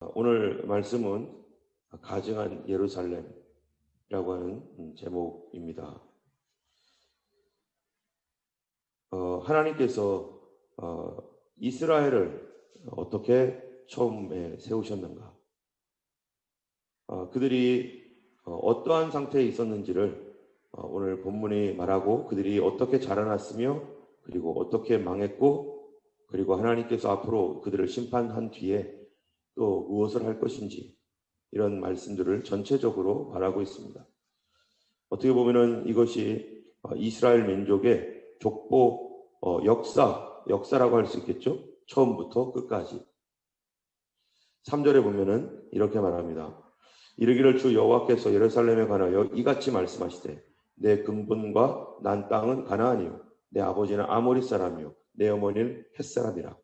오늘 말씀은 가증한 예루살렘이라고 하는 제목입니다. 하나님께서 이스라엘을 어떻게 처음에 세우셨는가? 그들이 어떠한 상태에 있었는지를 오늘 본문이 말하고, 그들이 어떻게 자라났으며 그리고 어떻게 망했고, 그리고 하나님께서 앞으로 그들을 심판한 뒤에 또 무엇을 할 것인지, 이런 말씀들을 전체적으로 말하고 있습니다. 어떻게 보면은 이것이 이스라엘 민족의 족보 역사라고 할 수 있겠죠. 처음부터 끝까지. 3절에 보면은 이렇게 말합니다. 이르기를 주 여호와께서 예루살렘에 관하여 이같이 말씀하시되, 내 근본과 난 땅은 가나안이요 내 아버지는 아모리 사람이요 내 어머니는 헷 사람이라.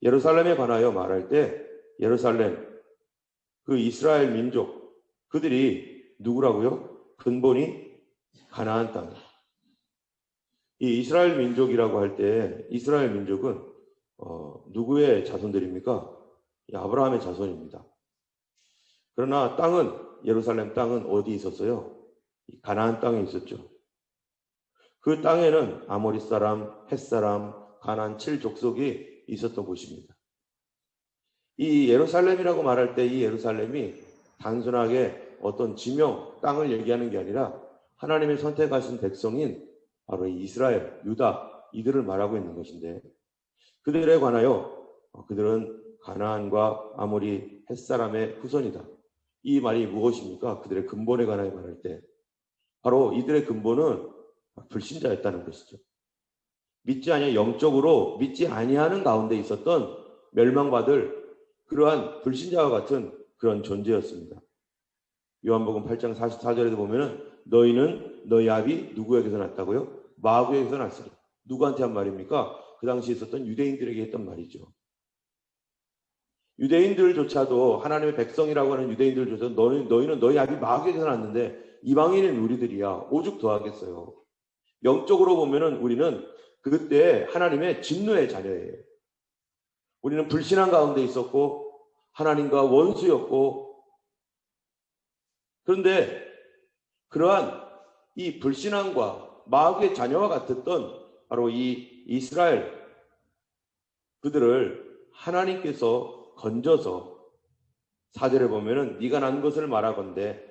예루살렘에 관하여 말할 때 예루살렘, 그 이스라엘 민족, 그들이 누구라고요? 근본이 가나안 땅. 이 이스라엘 민족이라고 할 때 이스라엘 민족은 누구의 자손들입니까? 아브라함의 자손입니다. 그러나 땅은, 예루살렘 땅은 어디 있었어요? 가나안 땅에 있었죠. 그 땅에는 아모리 사람, 헷 사람, 가나안 7족속이 있었던 곳입니다. 이 예루살렘이라고 말할 때 이 예루살렘이 단순하게 어떤 지명, 땅을 얘기하는 게 아니라 하나님의 선택하신 백성인 바로 이 이스라엘, 유다, 이들을 말하고 있는 것인데, 그들에 관하여 그들은 가나안과 아모리 헷사람의 후손이다. 이 말이 무엇입니까? 그들의 근본에 관하여 말할 때 바로 이들의 근본은 불신자였다는 것이죠. 믿지 아니하, 영적으로 믿지 아니하는 가운데 있었던 멸망받을 그러한 불신자와 같은 그런 존재였습니다. 요한복음 8장 44절에도 보면은 너희는 너희 아비 누구에게서 났다고요? 마귀에게서 났으리. 누구한테 한 말입니까? 그 당시 있었던 유대인들에게 했던 말이죠. 유대인들조차도, 하나님의 백성이라고 하는 유대인들조차도 너희는 너희 아비 마귀에게서 났는데 이방인인 우리들이야 오죽 더하겠어요. 영적으로 보면은 우리는 그때 하나님의 진노의 자녀예요. 우리는 불신한 가운데 있었고 하나님과 원수였고, 그런데 그러한 이 불신앙과 마귀의 자녀와 같았던 바로 이 이스라엘, 그들을 하나님께서 건져서 4절에 보면은 네가 난 것을 말하건대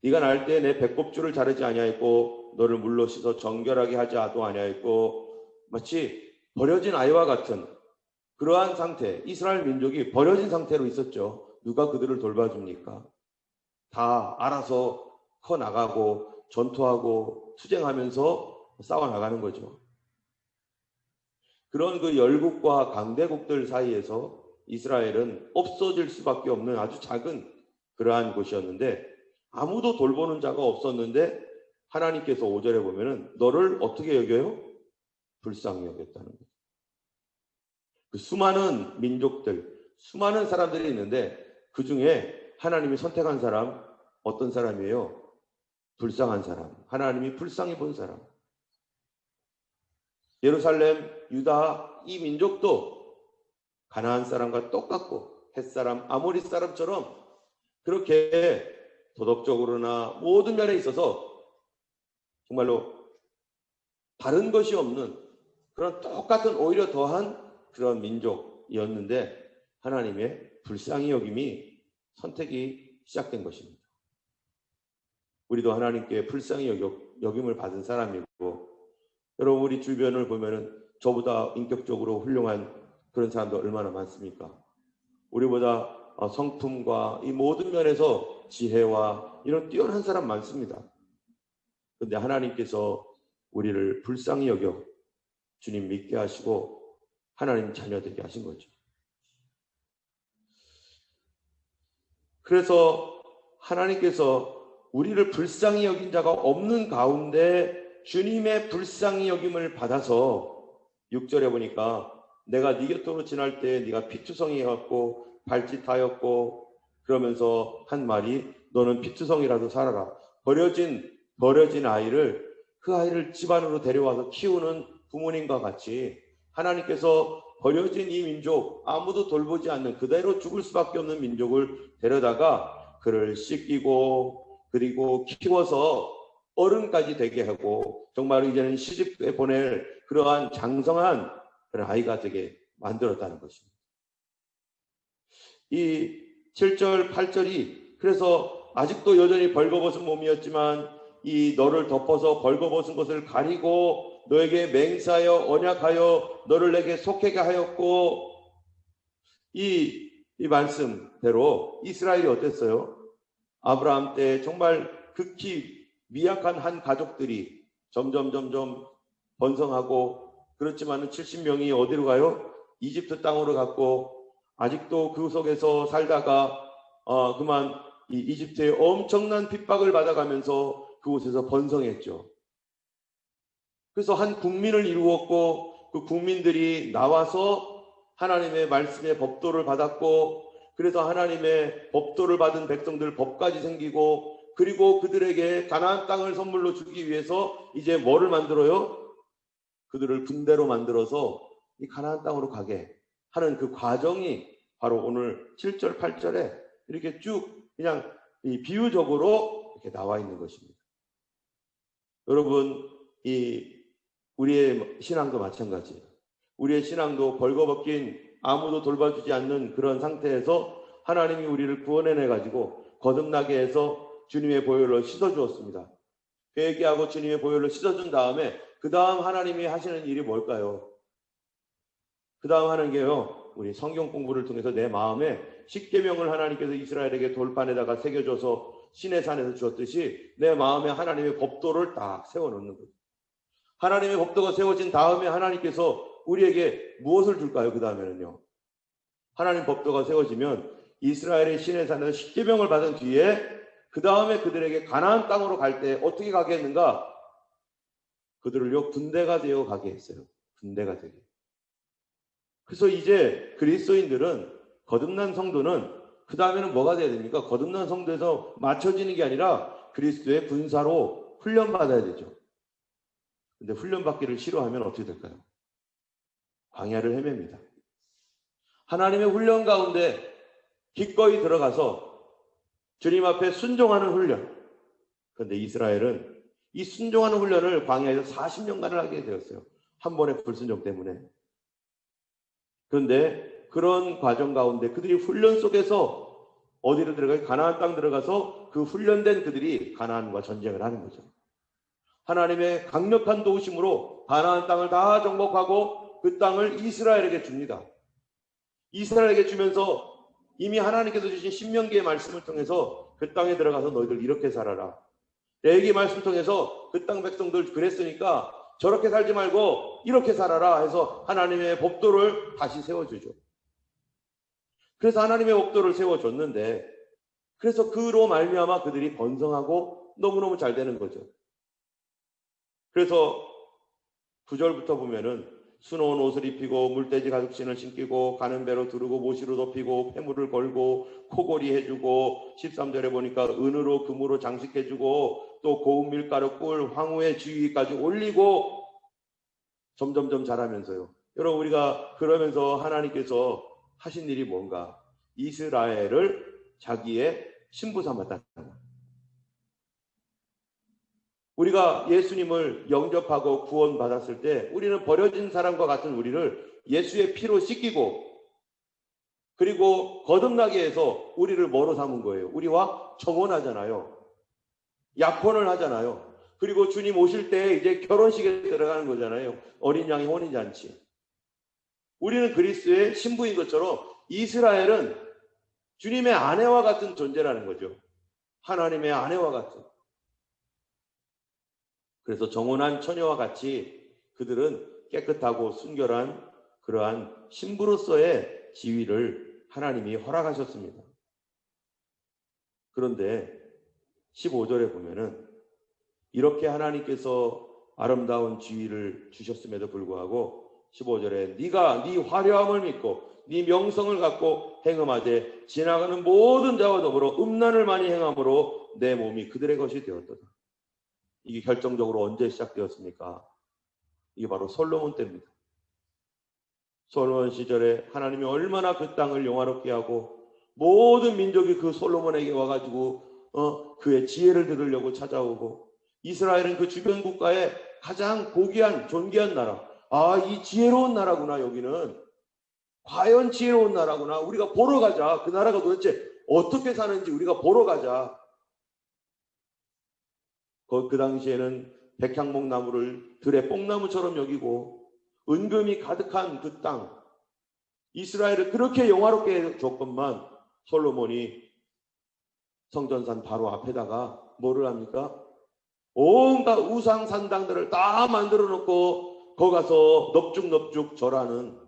네가 날 때 내 배꼽줄을 자르지 아니하였고 너를 물로 씻어 정결하게 하지 아니하였고, 마치 버려진 아이와 같은 그러한 상태, 이스라엘 민족이 버려진 상태로 있었죠. 누가 그들을 돌봐줍니까? 다 알아서 커나가고 전투하고 투쟁하면서 싸워나가는 거죠. 그런 그 열국과 강대국들 사이에서 이스라엘은 없어질 수밖에 없는 아주 작은 그러한 곳이었는데, 아무도 돌보는 자가 없었는데 하나님께서 5절에 보면은 너를 어떻게 여겨요? 불쌍히 여겼다는 거예요. 그 수많은 민족들, 수많은 사람들이 있는데 그 중에 하나님이 선택한 사람, 어떤 사람이에요? 불쌍한 사람, 하나님이 불쌍히 본 사람. 예루살렘, 유다, 이 민족도 가나안 사람과 똑같고 헷사람, 아모리 사람처럼 그렇게 도덕적으로나 모든 면에 있어서 정말로 다른 것이 없는 그런 똑같은, 오히려 더한 그런 민족이었는데 하나님의 불쌍히 여김이, 선택이 시작된 것입니다. 우리도 하나님께 불쌍히 여김을 받은 사람이고, 여러분 우리 주변을 보면은 저보다 인격적으로 훌륭한 그런 사람도 얼마나 많습니까? 우리보다 성품과 이 모든 면에서 지혜와 이런 뛰어난 사람 많습니다. 그런데 하나님께서 우리를 불쌍히 여겨 주님 믿게 하시고 하나님 자녀 되게 하신 거죠. 그래서 하나님께서 우리를 불쌍히 여긴 자가 없는 가운데 주님의 불쌍히 여김을 받아서 6절에 보니까 내가 네 곁으로 지날 때 네가 피투성이였고 발짓하였고, 그러면서 한 말이 너는 피투성이라도 살아라. 버려진 아이를, 그 아이를 집안으로 데려와서 키우는 부모님과 같이 하나님께서 버려진 이 민족, 아무도 돌보지 않는 그대로 죽을 수밖에 없는 민족을 데려다가 그를 씻기고 그리고 키워서 어른까지 되게 하고 정말 이제는 시집에 보낼 그러한 장성한 그런 아이가 되게 만들었다는 것입니다. 이 7절, 8절이 그래서 아직도 여전히 벌거벗은 몸이었지만 이 너를 덮어서 벌거벗은 것을 가리고 너에게 맹세하여 언약하여 너를 내게 속하게 하였고 이 말씀대로 이스라엘이 어땠어요? 아브라함 때 정말 극히 미약한 한 가족들이 점점 번성하고 그렇지만은 70명이 어디로 가요? 이집트 땅으로 갔고 아직도 그 속에서 살다가 그만 이 이집트의 엄청난 핍박을 받아가면서 그곳에서 번성했죠. 그래서 한 국민을 이루었고 그 국민들이 나와서 하나님의 말씀의 법도를 받았고 그래서 하나님의 법도를 받은 백성들 법까지 생기고 그리고 그들에게 가나안 땅을 선물로 주기 위해서 이제 뭐를 만들어요? 그들을 군대로 만들어서 이 가나안 땅으로 가게 하는 그 과정이 바로 오늘 7절, 8절에 이렇게 쭉 그냥 이 비유적으로 이렇게 나와 있는 것입니다. 여러분, 우리의 신앙도 마찬가지예요. 우리의 신앙도 벌거벗긴 아무도 돌봐주지 않는 그런 상태에서 하나님이 우리를 구원해내가지고 거듭나게 해서 주님의 보혈로 씻어주었습니다. 회개하고 주님의 보혈로 씻어준 다음에 그 다음 하나님이 하시는 일이 뭘까요? 그 다음 하는 게요. 우리 성경 공부를 통해서 내 마음에 십계명을 하나님께서 이스라엘에게 돌판에다가 새겨줘서 시내산에서 주었듯이 내 마음에 하나님의 법도를 딱 세워놓는 거예요. 하나님의 법도가 세워진 다음에 하나님께서 우리에게 무엇을 줄까요? 그 다음에는요. 하나님 법도가 세워지면 이스라엘의 시내산에서 십계명을 받은 뒤에 그 다음에 그들에게 가나안 땅으로 갈 때 어떻게 가게 했는가? 그들을요 군대가 되어 가게 했어요. 군대가 되게. 그래서 이제 그리스도인들은 거듭난 성도는 그 다음에는 뭐가 돼야 됩니까? 거듭난 성도에서 맞춰지는 게 아니라 그리스도의 군사로 훈련받아야 되죠. 근데 훈련받기를 싫어하면 어떻게 될까요? 광야를 헤맵니다. 하나님의 훈련 가운데 기꺼이 들어가서 주님 앞에 순종하는 훈련. 그런데 이스라엘은 이 순종하는 훈련을 광야에서 40년간을 하게 되었어요. 한 번의 불순종 때문에. 그런데 그런 과정 가운데 그들이 훈련 속에서 어디로 들어가요? 가나안 땅 들어가서 그 훈련된 그들이 가나안과 전쟁을 하는 거죠. 하나님의 강력한 도우심으로 가나안 땅을 다 정복하고 그 땅을 이스라엘에게 줍니다. 이스라엘에게 주면서 이미 하나님께서 주신 신명기의 말씀을 통해서 그 땅에 들어가서 너희들 이렇게 살아라. 레위기 말씀을 통해서 그 땅 백성들 그랬으니까 저렇게 살지 말고 이렇게 살아라 해서 하나님의 법도를 다시 세워주죠. 그래서 하나님의 법도를 세워줬는데 그래서 그로 말미암아 그들이 번성하고 너무너무 잘 되는 거죠. 그래서 9절부터 보면은 수놓은 옷을 입히고 물돼지 가죽신을 신기고 가는 배로 두르고 모시로 덮이고 폐물을 걸고 코골이 해주고 13절에 보니까 은으로 금으로 장식해주고 또 고운 밀가루 꿀 황후의 지위까지 올리고 점점점 자라면서요. 여러분 우리가 그러면서 하나님께서 하신 일이 뭔가? 이스라엘을 자기의 신부 삼았다는 거예요. 우리가 예수님을 영접하고 구원받았을 때 우리는 버려진 사람과 같은 우리를 예수의 피로 씻기고 그리고 거듭나게 해서 우리를 뭐로 삼은 거예요? 우리와 정혼하잖아요. 약혼을 하잖아요. 그리고 주님 오실 때 이제 결혼식에 들어가는 거잖아요. 어린 양의 혼인잔치. 우리는 그리스도의 신부인 것처럼 이스라엘은 주님의 아내와 같은 존재라는 거죠. 하나님의 아내와 같은. 그래서 정혼한 처녀와 같이 그들은 깨끗하고 순결한 그러한 신부로서의 지위를 하나님이 허락하셨습니다. 그런데 15절에 보면은 이렇게 하나님께서 아름다운 지위를 주셨음에도 불구하고 15절에 네가 네 화려함을 믿고 네 명성을 갖고 행음하되 지나가는 모든 자와 더불어 음란을 많이 행함으로 내 몸이 그들의 것이 되었도다. 이게 결정적으로 언제 시작되었습니까? 이게 바로 솔로몬 때입니다. 솔로몬 시절에 하나님이 얼마나 그 땅을 영화롭게 하고 모든 민족이 그 솔로몬에게 와가지고 그의 지혜를 들으려고 찾아오고, 이스라엘은 그 주변 국가의 가장 고귀한 존귀한 나라, 이 지혜로운 나라구나, 여기는 과연 지혜로운 나라구나, 우리가 보러 가자, 그 나라가 도대체 어떻게 사는지 우리가 보러 가자. 그 당시에는 백향목 나무를 들의 뽕나무처럼 여기고 은금이 가득한 그 땅, 이스라엘을 그렇게 영화롭게 해줬건만 솔로몬이 성전산 바로 앞에다가 뭐를 합니까? 온갖 우상 산당들을 다 만들어 놓고 거기 가서 넙죽넙죽 절하는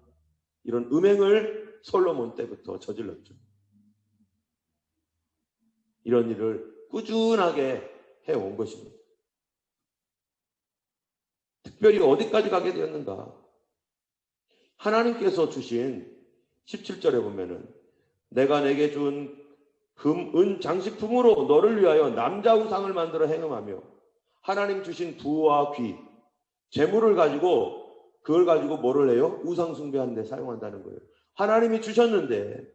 이런 음행을 솔로몬 때부터 저질렀죠. 이런 일을 꾸준하게 해온 것입니다. 특별히 어디까지 가게 되었는가? 하나님께서 주신 17절에 보면은 내가 내게 준 금, 은 장식품으로 너를 위하여 남자 우상을 만들어 행음하며, 하나님 주신 부와 귀, 재물을 가지고 그걸 가지고 뭐를 해요? 우상 숭배하는 데 사용한다는 거예요. 하나님이 주셨는데.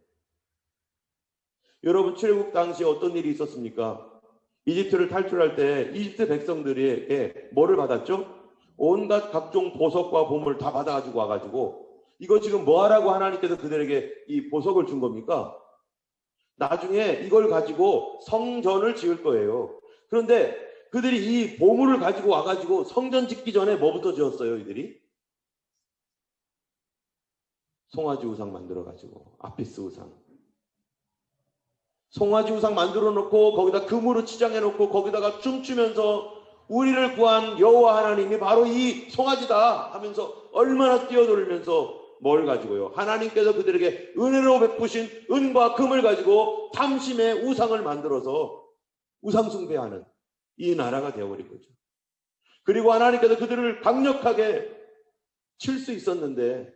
여러분, 출애굽 당시 어떤 일이 있었습니까? 이집트를 탈출할 때 이집트 백성들에게 뭐를 받았죠? 온갖 각종 보석과 보물 다 받아가지고 와가지고, 이거 지금 뭐 하라고 하나님께서 그들에게 이 보석을 준 겁니까? 나중에 이걸 가지고 성전을 지을 거예요. 그런데 그들이 이 보물을 가지고 와가지고 성전 짓기 전에 뭐부터 지었어요, 이들이? 송아지 우상 만들어가지고, 아피스 우상. 송아지 우상 만들어 놓고 거기다 금으로 치장해 놓고 거기다가 춤추면서 우리를 구한 여호와 하나님이 바로 이 송아지다 하면서 얼마나 뛰어놀면서 뭘 가지고요? 하나님께서 그들에게 은혜로 베푸신 은과 금을 가지고 탐심의 우상을 만들어서 우상 숭배하는 이 나라가 되어버린 거죠. 그리고 하나님께서 그들을 강력하게 칠 수 있었는데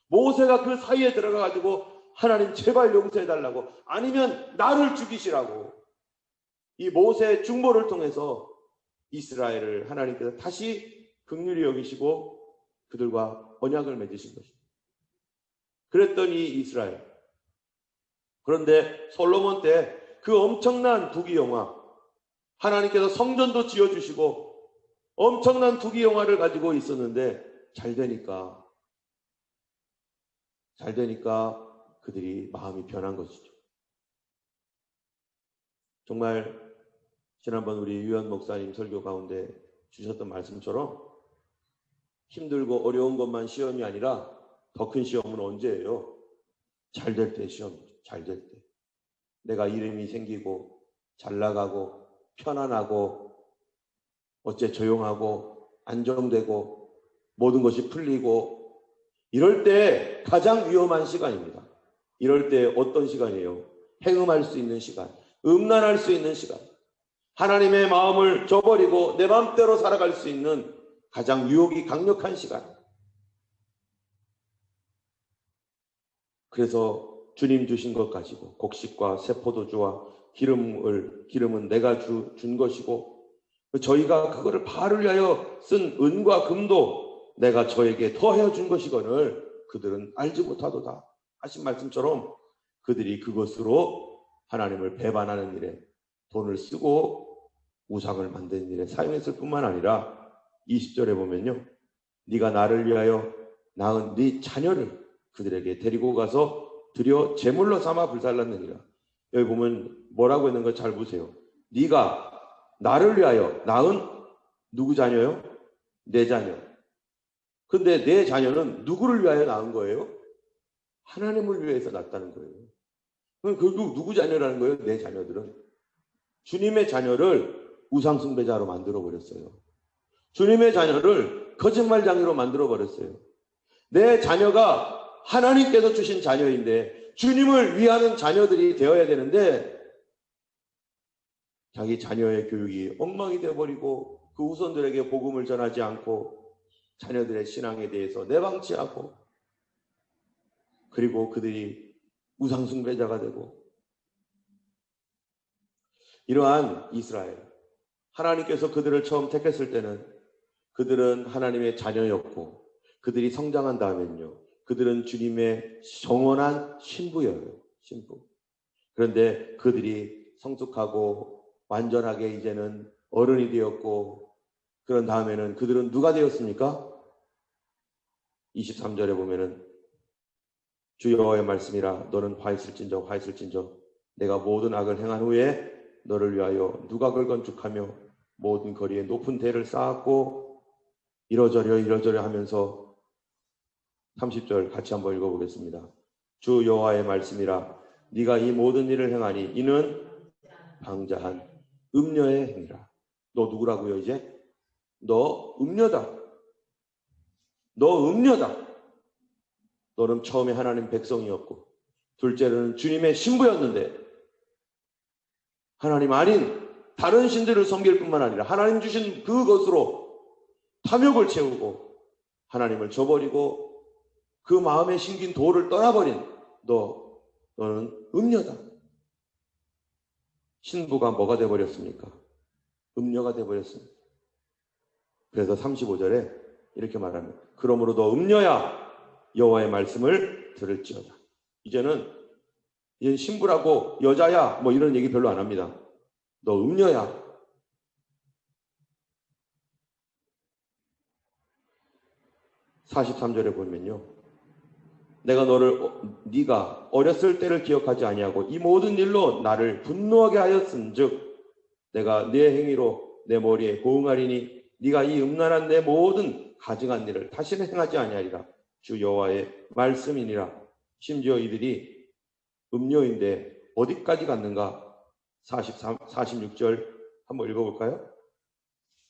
모세가 그 사이에 들어가가지고 하나님 제발 용서해달라고, 아니면 나를 죽이시라고, 이 모세의 중보를 통해서 이스라엘을 하나님께서 다시 긍휼히 여기시고 그들과 언약을 맺으신 것입니다. 그랬더니 이스라엘. 그런데 솔로몬 때 그 엄청난 부귀영화, 하나님께서 성전도 지어주시고 엄청난 부귀영화를 가지고 있었는데 잘 되니까 그들이 마음이 변한 것이죠. 정말 지난번 우리 유현 목사님 설교 가운데 주셨던 말씀처럼 힘들고 어려운 것만 시험이 아니라 더 큰 시험은 언제예요? 잘 될 때 시험이죠. 잘 될 때. 내가 이름이 생기고 잘 나가고 편안하고 어째 조용하고 안정되고 모든 것이 풀리고 이럴 때 가장 위험한 시간입니다. 이럴 때 어떤 시간이에요? 행음할 수 있는 시간, 음란할 수 있는 시간, 하나님의 마음을 저버리고 내 마음대로 살아갈 수 있는 가장 유혹이 강력한 시간. 그래서 주님 주신 것 가지고 곡식과 새포도주와 기름은 내가 준 것이고 저희가 그거를 바알을 위하여 쓴 은과 금도 내가 저에게 더하여 준 것이거늘 그들은 알지 못하도다 하신 말씀처럼 그들이 그것으로 하나님을 배반하는 일에 돈을 쓰고 우상을 만드는 일에 사용했을 뿐만 아니라 20절에 보면요, 네가 나를 위하여 낳은 네 자녀를 그들에게 데리고 가서 드려 제물로 삼아 불살랐느니라. 여기 보면 뭐라고 있는 거 잘 보세요. 네가 나를 위하여 낳은 누구 자녀요? 내 자녀. 근데 내 자녀는 누구를 위하여 낳은 거예요? 하나님을 위해서 낳았다는 거예요. 그럼 결국 누구 자녀라는 거예요? 내 자녀들은. 주님의 자녀를 우상숭배자로 만들어버렸어요. 주님의 자녀를 거짓말쟁이로 만들어버렸어요. 내 자녀가 하나님께서 주신 자녀인데 주님을 위하는 자녀들이 되어야 되는데 자기 자녀의 교육이 엉망이 되어버리고 그 후손들에게 복음을 전하지 않고 자녀들의 신앙에 대해서 내방치하고 그리고 그들이 우상숭배자가 되고, 이러한 이스라엘, 하나님께서 그들을 처음 택했을 때는 그들은 하나님의 자녀였고 그들이 성장한 다음에는요 그들은 주님의 영원한 신부예요. 신부. 그런데 그들이 성숙하고 완전하게 이제는 어른이 되었고, 그런 다음에는 그들은 누가 되었습니까? 23절에 보면은 주 여호와의 말씀이라 너는 화 있을진저 내가 모든 악을 행한 후에 너를 위하여 누각을 건축하며 모든 거리에 높은 대를 쌓았고, 이러저러 하면서 30절 같이 한번 읽어보겠습니다. 주 여호와의 말씀이라 네가 이 모든 일을 행하니 이는 방자한 음녀의 행위라. 너 누구라고요? 이제 너 음녀다. 너 음녀다. 너는 처음에 하나님 백성이었고, 둘째로는 주님의 신부였는데, 하나님 아닌 다른 신들을 섬길 뿐만 아니라 하나님 주신 그것으로 탐욕을 채우고 하나님을 저버리고 그 마음에 심긴 도를 떠나버린 너는 음녀다. 신부가 뭐가 되어버렸습니까? 음녀가 되어버렸습니다. 그래서 35절에 이렇게 말합니다. 그러므로 너 음녀야 여호와의 말씀을 들을지어다. 이제는 신부라고 여자야 뭐 이런 얘기 별로 안 합니다. 너 음녀야. (43절에) 보면요, 내가 네가 어렸을 때를 기억하지 아니하고 이 모든 일로 나를 분노하게 하였은즉 내가 네 행위로 내 머리에 고응하리니 네가 이 음란한 내 모든 가증한 일을 다시는 행하지 아니하리라. 주 여호와의 말씀이니라. 심지어 이들이 음녀인데 어디까지 갔는가? 46절 한번 읽어볼까요?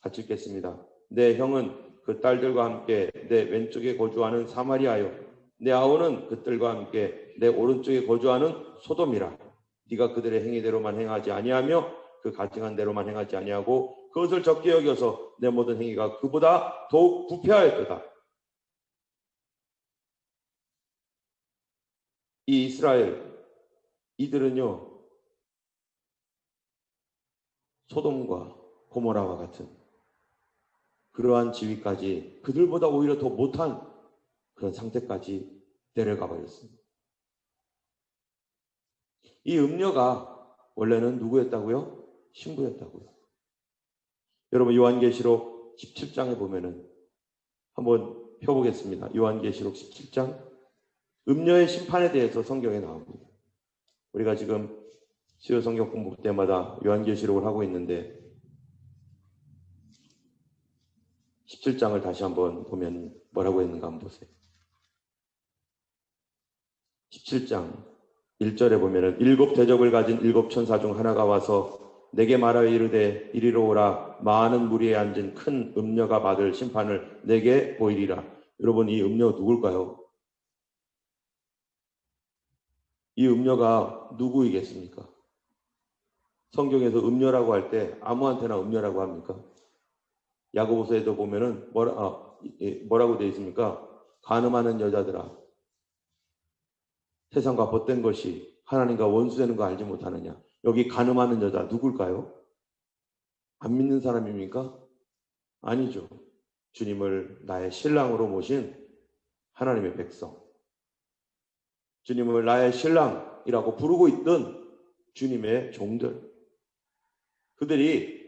같이 읽겠습니다. 내 형은 그 딸들과 함께 내 왼쪽에 거주하는 사마리아요, 내 아우는 그들과 함께 내 오른쪽에 거주하는 소돔이라. 네가 그들의 행위대로만 행하지 아니하며 그 가증한 대로만 행하지 아니하고 그것을 적게 여겨서 내 모든 행위가 그보다 더욱 부패하였도다. 이 이스라엘 이들은요, 소돔과 고모라와 같은 그러한 지위까지, 그들보다 오히려 더 못한 그런 상태까지 내려가 버렸습니다. 이 음녀가 원래는 누구였다고요? 신부였다고요. 여러분 요한계시록 17장에 보면은 한번 펴보겠습니다. 요한계시록 17장 음녀의 심판에 대해서 성경에 나옵니다. 우리가 지금 수요 성경 공부 때마다 요한계시록을 하고 있는데 17장을 다시 한번 보면 뭐라고 했는가 한번 보세요. 17장 1절에 보면은 일곱 대접을 가진 일곱 천사 중 하나가 와서 내게 말하여 이르되 이리로 오라. 많은 무리에 앉은 큰 음녀가 받을 심판을 내게 보이리라. 여러분 이 음녀 누굴까요? 이 음녀가 누구이겠습니까? 성경에서 음녀라고 할 때 아무한테나 음녀라고 합니까? 야고보서에도 보면은 뭐라고 되어 있습니까? 간음하는 여자들아, 세상과 벗된 것이 하나님과 원수되는 거 알지 못하느냐. 여기 간음하는 여자 누굴까요? 안 믿는 사람입니까? 아니죠. 주님을 나의 신랑으로 모신 하나님의 백성, 주님을 나의 신랑이라고 부르고 있던 주님의 종들, 그들이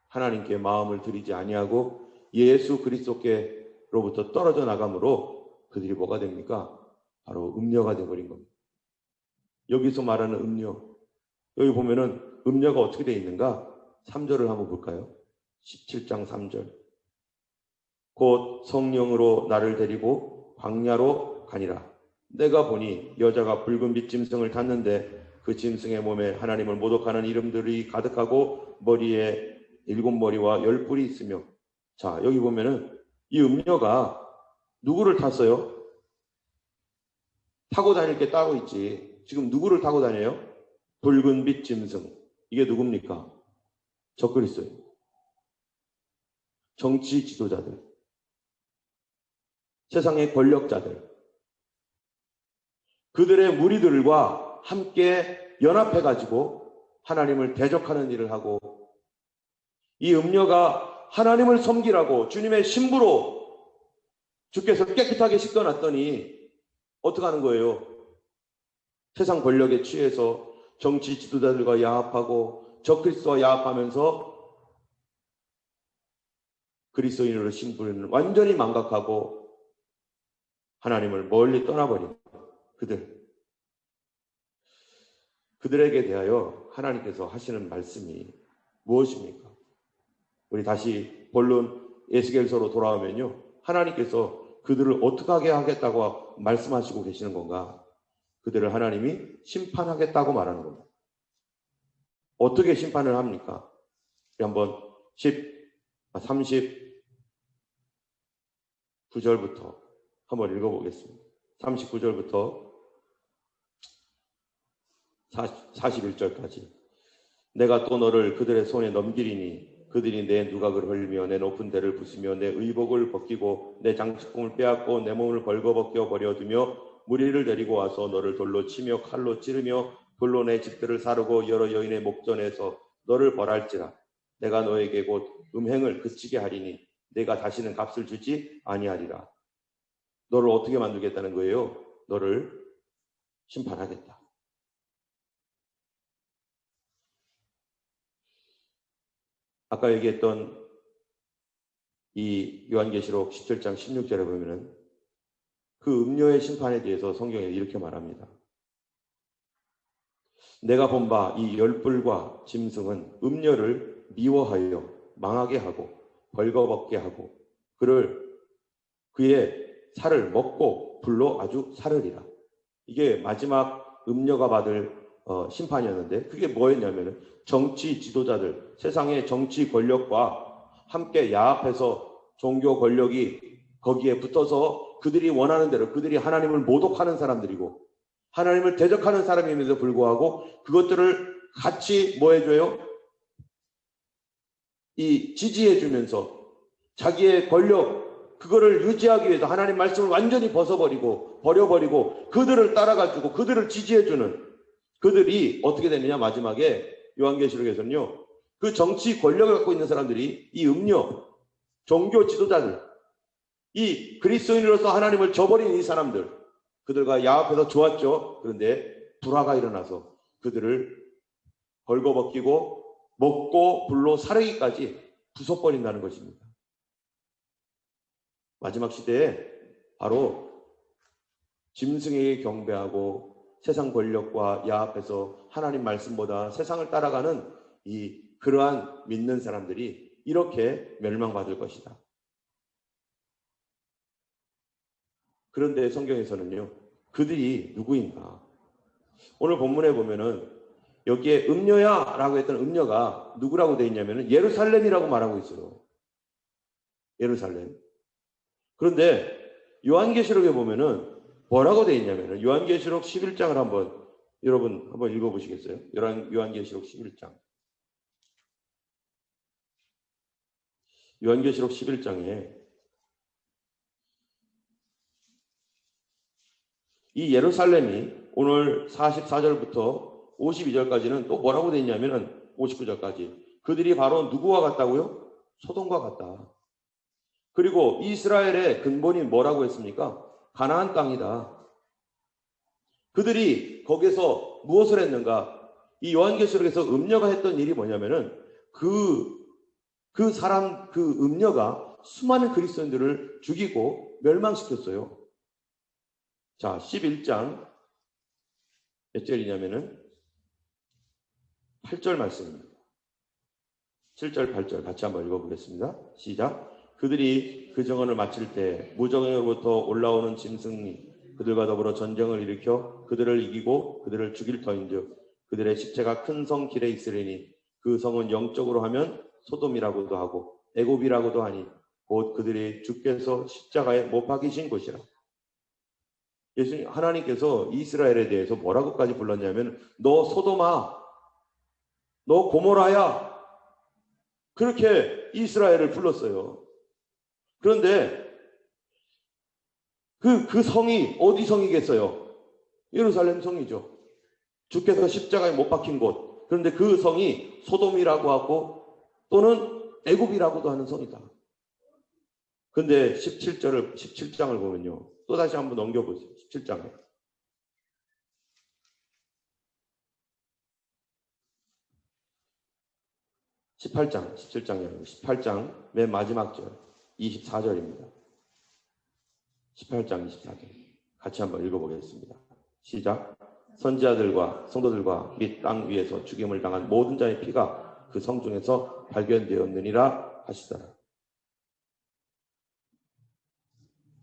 하나님께 마음을 들이지 아니하고 예수 그리스도께로부터 떨어져 나감으로 그들이 뭐가 됩니까? 바로 음녀가 되어버린 겁니다. 여기서 말하는 음녀, 여기 보면은 음녀가 어떻게 되어 있는가? 3절을 한번 볼까요? 17장 3절. 곧 성령으로 나를 데리고 광야로 가니라. 내가 보니 여자가 붉은 빛 짐승을 탔는데 그 짐승의 몸에 하나님을 모독하는 이름들이 가득하고 머리에 7머리와 10뿔이 있으며. 자, 여기 보면은 이 음녀가 누구를 탔어요? 타고 다닐 게 따로 있지. 지금 누구를 타고 다녀요? 붉은 빛 짐승. 이게 누굽니까? 적그리스도예요. 정치 지도자들, 세상의 권력자들, 그들의 무리들과 함께 연합해가지고 하나님을 대적하는 일을 하고, 이 음녀가 하나님을 섬기라고 주님의 신부로 주께서 깨끗하게 씻겨놨더니 어떻게 하는 거예요? 세상 권력에 취해서 정치 지도자들과 야합하고 적그리스도와 야합하면서 그리스도인으로 신분을 완전히 망각하고 하나님을 멀리 떠나버린 그들에게 대하여 하나님께서 하시는 말씀이 무엇입니까? 우리 다시 본론 에스겔서로 돌아오면요, 하나님께서 그들을 어떻게 하게 하겠다고 말씀하시고 계시는 건가? 그들을 하나님이 심판하겠다고 말하는 겁니다. 어떻게 심판을 합니까? 한번 39절부터 한번 읽어보겠습니다. 39절부터 41절까지. 내가 또 너를 그들의 손에 넘기리니 그들이 내 누각을 흘며 내 높은 데를 부수며 내 의복을 벗기고 내 장식품을 빼앗고 내 몸을 벌거벗겨 버려두며 무리를 데리고 와서 너를 돌로 치며 칼로 찌르며 돌로 내 집들을 사르고 여러 여인의 목전에서 너를 벌할지라. 내가 너에게 곧 음행을 그치게 하리니 내가 다시는 값을 주지 아니하리라. 너를 어떻게 만들겠다는 거예요? 너를 심판하겠다. 아까 얘기했던 이 요한계시록 17장 16절에 보면은 그 음료의 심판에 대해서 성경에 이렇게 말합니다. 내가 본 바 이 열불과 짐승은 음료를 미워하여 망하게 하고 벌거벗게 하고 그의 살을 먹고 불로 아주 사르리라. 이게 마지막 음료가 받을 심판이었는데 그게 뭐였냐면은 정치 지도자들, 세상의 정치 권력과 함께 야합해서 종교 권력이 거기에 붙어서 그들이 원하는 대로 그들이 하나님을 모독하는 사람들이고 하나님을 대적하는 사람임에도 불구하고 그것들을 같이 뭐 해줘요? 이 지지해주면서 자기의 권력 그거를 유지하기 위해서 하나님 말씀을 완전히 버려버리고 그들을 따라가지고 그들을 지지해주는 그들이 어떻게 되느냐? 마지막에 요한계시록에서는요, 그 정치 권력을 갖고 있는 사람들이 이 음료, 종교 지도자들, 이 그리스도인으로서 하나님을 저버린 이 사람들, 그들과 야합해서 좋았죠. 그런데 불화가 일어나서 그들을 벌거벗기고 먹고 불로 사르기까지 부숴버린다는 것입니다. 마지막 시대에 바로 짐승에게 경배하고 세상 권력과 야합해서 하나님 말씀보다 세상을 따라가는 그러한 믿는 사람들이 이렇게 멸망받을 것이다. 그런데 성경에서는요, 그들이 누구인가? 오늘 본문에 보면은 여기에 음녀야 라고 했던 음녀가 누구라고 되어 있냐면은 예루살렘이라고 말하고 있어요. 예루살렘. 그런데 요한계시록에 보면은 뭐라고 되어 있냐면은 요한계시록 11장을 여러분 한번 읽어보시겠어요? 요한계시록 11장. 요한계시록 11장에 이 예루살렘이 오늘 44절부터 52절까지는 또 뭐라고 되어 있냐면은 59절까지 그들이 바로 누구와 같다고요? 소돔과 같다. 그리고 이스라엘의 근본이 뭐라고 했습니까? 가나안 땅이다. 그들이 거기서 무엇을 했는가? 이 요한계시록에서 음녀가 했던 일이 뭐냐면은 그 음녀가 수많은 그리스도인들을 죽이고 멸망시켰어요. 자, 11장 몇 절이냐면은 8절 말씀입니다. 7절, 8절 같이 한번 읽어보겠습니다. 시작. 그들이 그 정언을 마칠 때 무정에로부터 올라오는 짐승이 그들과 더불어 전쟁을 일으켜 그들을 이기고 그들을 죽일 터인즉 그들의 십체가 큰 성 길에 있으리니 그 성은 영적으로 하면 소돔이라고도 하고 애굽이라고도 하니 곧 그들이 주께서 십자가에 못 박이신 곳이라. 예수님 하나님께서 이스라엘에 대해서 뭐라고까지 불렀냐면 너 소돔아, 너 고모라야, 그렇게 이스라엘을 불렀어요. 그런데 그 성이 어디 성이겠어요? 예루살렘 성이죠. 주께서 십자가에 못 박힌 곳. 그런데 그 성이 소돔이라고 하고 또는 애굽이라고도 하는 성이다. 근데 17장을 보면요. 또 다시 한번 넘겨보세요. 17장에. 17장 맨 마지막 절 24절입니다. 18장 24절 같이 한번 읽어보겠습니다. 시작. 선지자들과 성도들과 및 땅 위에서 죽임을 당한 모든 자의 피가 그 성중에서 발견되었느니라 하시더라.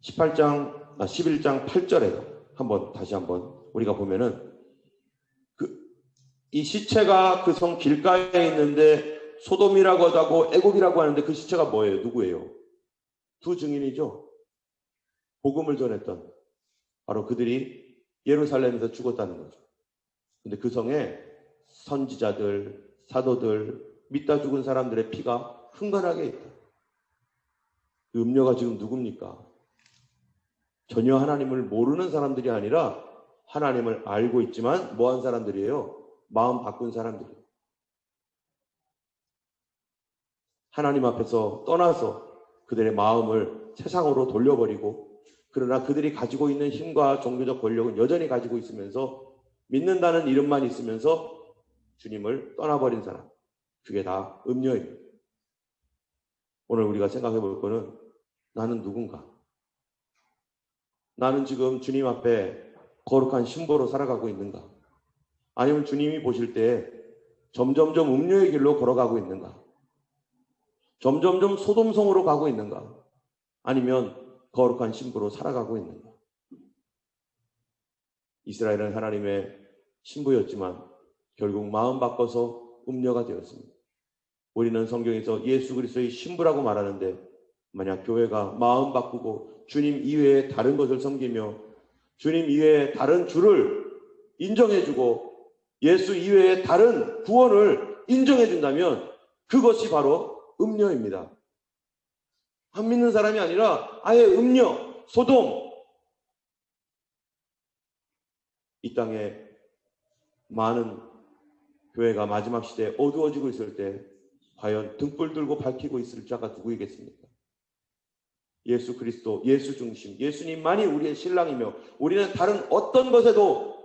11장 8절에 다시 한번 우리가 보면은 이 시체가 그 성 길가에 있는데 소돔이라고 하고 애굽이라고 하는데 그 시체가 뭐예요? 누구예요? 두 증인이죠. 복음을 전했던 바로 그들이 예루살렘에서 죽었다는 거죠. 근데 그 성에 선지자들, 사도들, 믿다 죽은 사람들의 피가 흥건하게 있다. 그 음녀가 지금 누굽니까? 전혀 하나님을 모르는 사람들이 아니라 하나님을 알고 있지만 뭐한 사람들이에요? 마음 바꾼 사람들이에요. 하나님 앞에서 떠나서 그들의 마음을 세상으로 돌려버리고, 그러나 그들이 가지고 있는 힘과 종교적 권력은 여전히 가지고 있으면서 믿는다는 이름만 있으면서 주님을 떠나버린 사람, 그게 다 음녀입니다. 오늘 우리가 생각해 볼 거는 나는 누군가? 나는 지금 주님 앞에 거룩한 신부로 살아가고 있는가? 아니면 주님이 보실 때 점점점 음녀의 길로 걸어가고 있는가? 점점점 소돔성으로 가고 있는가? 아니면 거룩한 신부로 살아가고 있는가? 이스라엘은 하나님의 신부였지만 결국 마음 바꿔서 음녀가 되었습니다. 우리는 성경에서 예수 그리스도의 신부라고 말하는데, 만약 교회가 마음 바꾸고 주님 이외에 다른 것을 섬기며 주님 이외에 다른 주를 인정해주고 예수 이외에 다른 구원을 인정해준다면 그것이 바로 음녀입니다. 안 믿는 사람이 아니라 아예 음녀, 소돔. 이 땅에 많은 교회가 마지막 시대에 어두워지고 있을 때 과연 등불 들고 밝히고 있을 자가 누구이겠습니까? 예수 그리스도, 예수 중심, 예수님만이 우리의 신랑이며 우리는 다른 어떤 것에도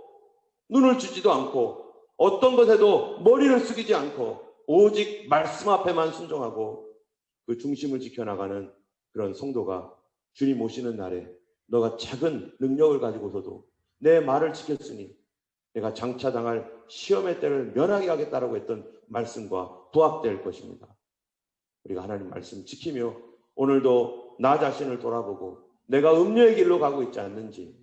눈을 주지도 않고 어떤 것에도 머리를 숙이지 않고 오직 말씀 앞에만 순종하고 그 중심을 지켜나가는 그런 성도가 주님 오시는 날에 너가 작은 능력을 가지고서도 내 말을 지켰으니 내가 장차당할 시험의 때를 면하게 하겠다라고 했던 말씀과 부합될 것입니다. 우리가 하나님 말씀 지키며 오늘도 나 자신을 돌아보고 내가 음녀의 길로 가고 있지 않는지,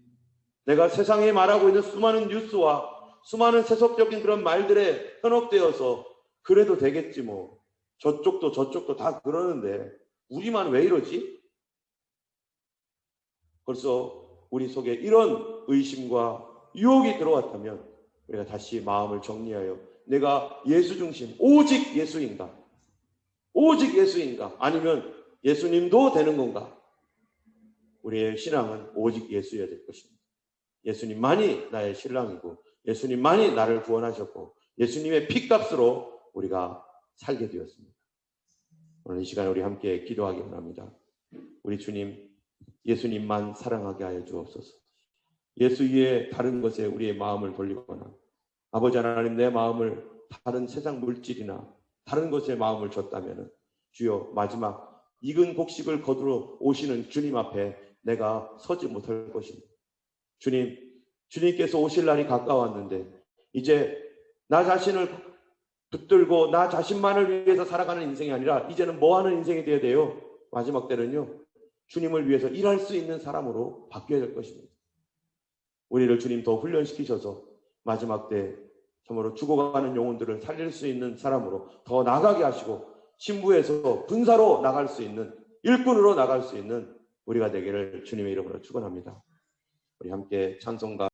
내가 세상에 말하고 있는 수많은 뉴스와 수많은 세속적인 그런 말들에 현혹되어서 그래도 되겠지 뭐, 저쪽도 다 그러는데 우리만 왜 이러지? 벌써 우리 속에 이런 의심과 유혹이 들어왔다면 우리가 다시 마음을 정리하여 내가 예수 중심, 오직 예수인가? 오직 예수인가? 아니면 예수님도 되는 건가? 우리의 신앙은 오직 예수여야 될 것입니다. 예수님만이 나의 신랑이고 예수님만이 나를 구원하셨고 예수님의 피값으로 우리가 살게 되었습니다. 오늘 이 시간에 우리 함께 기도하기 원합니다. 우리 주님, 예수님만 사랑하게 하여 주옵소서. 예수 위에 다른 것에 우리의 마음을 돌리거나 아버지 하나님 내 마음을 다른 세상 물질이나 다른 것에 마음을 줬다면 주여 마지막 익은 곡식을 거두러 오시는 주님 앞에 내가 서지 못할 것입니다. 주님께서 오실 날이 가까웠는데 이제 나 자신을 붙들고 나 자신만을 위해서 살아가는 인생이 아니라 이제는 뭐하는 인생이 되어야 돼요? 마지막 때는요, 주님을 위해서 일할 수 있는 사람으로 바뀌어야 될 것입니다. 우리를 주님 더 훈련시키셔서 마지막 때 정말로 죽어가는 영혼들을 살릴 수 있는 사람으로 더 나가게 하시고 신부에서 군사로 나갈 수 있는, 일꾼으로 나갈 수 있는 우리가 되기를 주님의 이름으로 축원합니다. 우리 함께 찬송가